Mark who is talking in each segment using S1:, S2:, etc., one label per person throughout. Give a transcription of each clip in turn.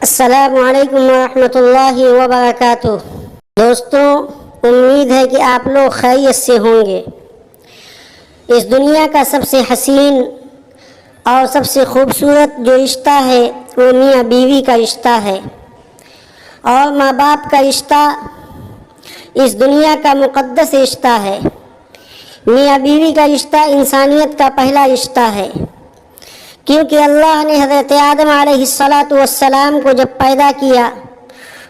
S1: السلام علیکم ورحمۃ اللہ وبرکاتہ۔ دوستوں، امید ہے کہ آپ لوگ خیریت سے ہوں گے۔ اس دنیا کا سب سے حسین اور سب سے خوبصورت جو رشتہ ہے وہ میاں بیوی کا رشتہ ہے، اور ماں باپ کا رشتہ اس دنیا کا مقدس رشتہ ہے۔ میاں بیوی کا رشتہ انسانیت کا پہلا رشتہ ہے، کیونکہ اللہ نے حضرت آدم علیہ السلام کو جب پیدا کیا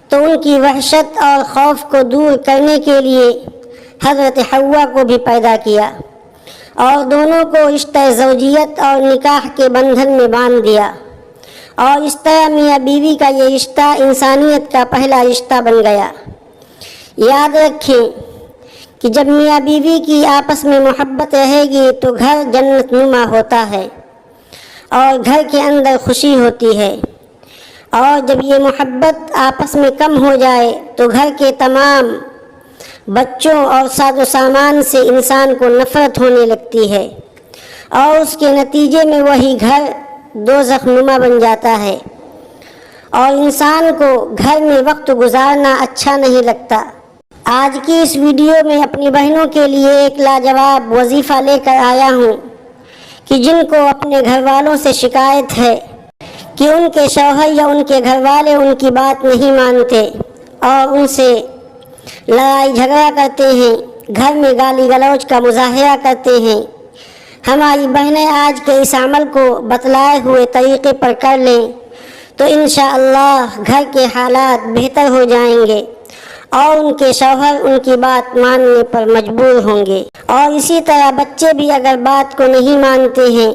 S1: تو ان کی وحشت اور خوف کو دور کرنے کے لیے حضرت حوا کو بھی پیدا کیا اور دونوں کو رشتہ زوجیت اور نکاح کے بندھن میں باندھ دیا، اور اس طرح میاں بیوی کا یہ رشتہ انسانیت کا پہلا رشتہ بن گیا۔ یاد رکھیں کہ جب میاں بیوی کی آپس میں محبت رہے گی تو گھر جنت نما ہوتا ہے اور گھر کے اندر خوشی ہوتی ہے، اور جب یہ محبت آپس میں کم ہو جائے تو گھر کے تمام بچوں اور ساز و سامان سے انسان کو نفرت ہونے لگتی ہے، اور اس کے نتیجے میں وہی گھر دوزخ نما بن جاتا ہے، اور انسان کو گھر میں وقت گزارنا اچھا نہیں لگتا۔ آج کی اس ویڈیو میں اپنی بہنوں کے لیے ایک لاجواب وظیفہ لے کر آیا ہوں کہ جن کو اپنے گھر والوں سے شکایت ہے کہ ان کے شوہر یا ان کے گھر والے ان کی بات نہیں مانتے اور ان سے لڑائی جھگڑا کرتے ہیں، گھر میں گالی گلوچ کا مظاہرہ کرتے ہیں۔ ہماری بہنیں آج کے اس عمل کو بتلائے ہوئے طریقے پر کر لیں تو انشاءاللہ گھر کے حالات بہتر ہو جائیں گے اور ان کے شوہر ان کی بات ماننے پر مجبور ہوں گے، اور اسی طرح بچے بھی اگر بات کو نہیں مانتے ہیں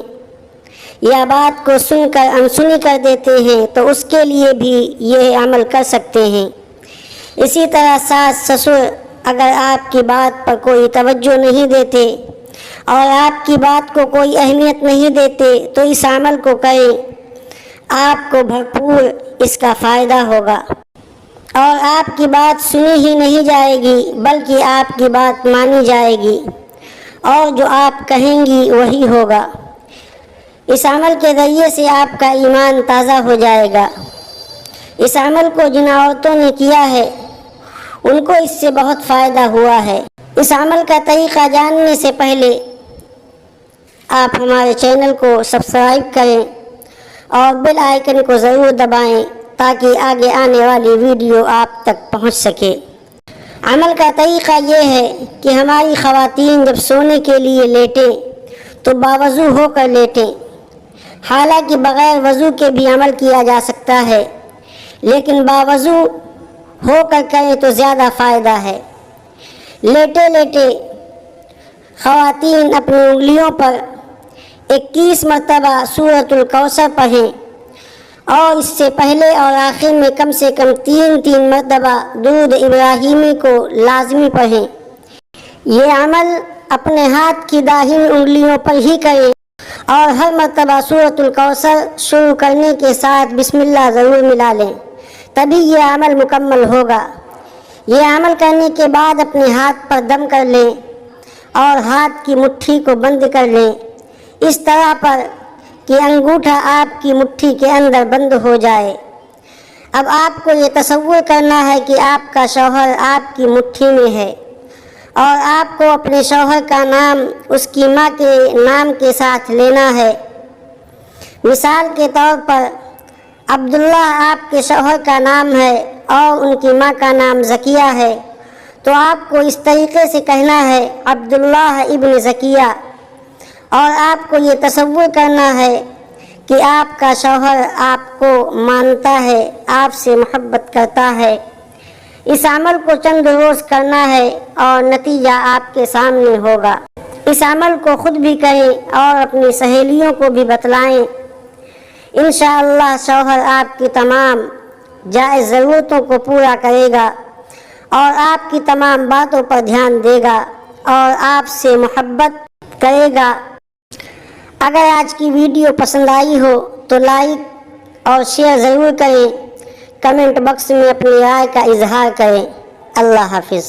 S1: یا بات کو سن کر انسنی کر دیتے ہیں تو اس کے لیے بھی یہ عمل کر سکتے ہیں۔ اسی طرح ساس سسر اگر آپ کی بات پر کوئی توجہ نہیں دیتے اور آپ کی بات کو کوئی اہمیت نہیں دیتے تو اس عمل کو کریں، آپ کو بھرپور اس کا فائدہ ہوگا، اور آپ کی بات سنی ہی نہیں جائے گی بلکہ آپ کی بات مانی جائے گی، اور جو آپ کہیں گی وہی ہوگا۔ اس عمل کے ذریعے سے آپ کا ایمان تازہ ہو جائے گا۔ اس عمل کو جن عورتوں نے کیا ہے ان کو اس سے بہت فائدہ ہوا ہے۔ اس عمل کا طریقہ جاننے سے پہلے آپ ہمارے چینل کو سبسکرائب کریں اور بیل آئیکن کو ضرور دبائیں تاکہ آگے آنے والی ویڈیو آپ تک پہنچ سکے۔ عمل کا طریقہ یہ ہے کہ ہماری خواتین جب سونے کے لیے لیٹیں تو باوضو ہو کر لیٹیں، حالانکہ بغیر وضو کے بھی عمل کیا جا سکتا ہے، لیکن باوضو ہو کر کریں تو زیادہ فائدہ ہے۔ لیٹے لیٹے خواتین اپنی انگلیوں پر 21 مرتبہ سورۃ الکوثر پڑھیں، اور اس سے پہلے اور آخر میں کم سے کم 3 مرتبہ درود ابراہیمی کو لازمی پڑھیں۔ یہ عمل اپنے ہاتھ کی داہنی انگلیوں پر ہی کریں، اور ہر مرتبہ سورۃ الکوثر شروع کرنے کے ساتھ بسم اللہ ضرور ملا لیں، تبھی یہ عمل مکمل ہوگا۔ یہ عمل کرنے کے بعد اپنے ہاتھ پر دم کر لیں اور ہاتھ کی مٹھی کو بند کر لیں، اس طرح پر کہ انگوٹھا آپ کی مٹھی کے اندر بند ہو جائے۔ اب آپ کو یہ تصور کرنا ہے کہ آپ کا شوہر آپ کی مٹھی میں ہے، اور آپ کو اپنے شوہر کا نام اس کی ماں کے نام کے ساتھ لینا ہے۔ مثال کے طور پر عبداللہ آپ کے شوہر کا نام ہے اور ان کی ماں کا نام زکیہ ہے، تو آپ کو اس طریقے سے کہنا ہے عبداللہ ابن زکیہ، اور آپ کو یہ تصور کرنا ہے کہ آپ کا شوہر آپ کو مانتا ہے، آپ سے محبت کرتا ہے۔ اس عمل کو چند روز کرنا ہے اور نتیجہ آپ کے سامنے ہوگا۔ اس عمل کو خود بھی کریں اور اپنی سہیلیوں کو بھی بتلائیں۔ انشاءاللہ شوہر آپ کی تمام جائز ضرورتوں کو پورا کرے گا اور آپ کی تمام باتوں پر دھیان دے گا اور آپ سے محبت کرے گا۔ اگر آج کی ویڈیو پسند آئی ہو تو لائک اور شیئر ضرور کریں، کمنٹ باکس میں اپنی رائے کا اظہار کریں۔ اللہ حافظ۔